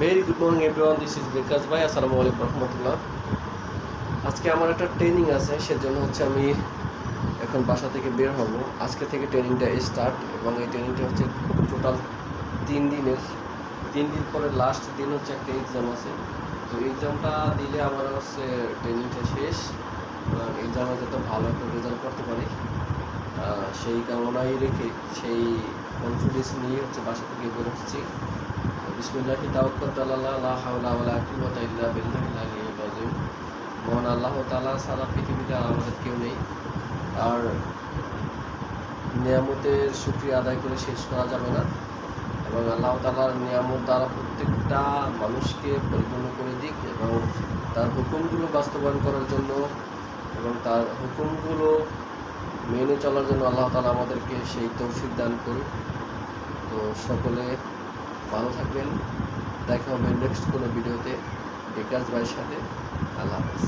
Very good morning everyone, this is Bikash ভাই। আসসালামু আলাইকুম রহমতুল্লাহ। আজকে আমার একটা ট্রেনিং আছে, সেজন্য আমি এখন বাসা থেকে বের হব। আজকে থেকে ট্রেনিংটা স্টার্ট, এবং এই ট্রেনিংটা টোটাল 3 দিনের। 3 দিন পরে লাস্ট দিন একটা এক্সাম আছে। তো এক্সামটা দিলে আমার ট্রেনিংটা শেষ, এবং এক্সামে যাতে ভালো একটা রেজাল্ট করতে পারি সেই কামনাই রেখে, সেই কনফিডেন্স নিয়ে বাসা থেকে বের হচ্ছি। বিসমিল্লাহি তাওয়াক্কালতু আলাল্লাহ, লা হাওলা ওয়ালা কুওয়াতা ইল্লা বিল্লাহিল আলিয়্যিল আযীম। মহান আল্লাহ তাআলা ছাড়া পৃথিবীতে আমাদের কেউ নেই, আর নিয়ামতের শুকরিয়া আদায় করে শেষ করা যাবে না। এবং আল্লাহ তাআলার নিয়ামত দ্বারা প্রত্যেকটা মানুষকে পরিপূর্ণ করে দিক, এবং তার হুকুমগুলো বাস্তবায়ন করার জন্য এবং তার হুকুমগুলো মেনে চলার জন্য আল্লাহ তাআলা আমাদেরকে সেই তৌফিক দান করুক। তো সকলে ভালো থাকবেন, দেখা হবে নেক্সট কোনো ভিডিওতে বিকাশ ভাইয়ের সাথে। আল্লাহ হাফেজ।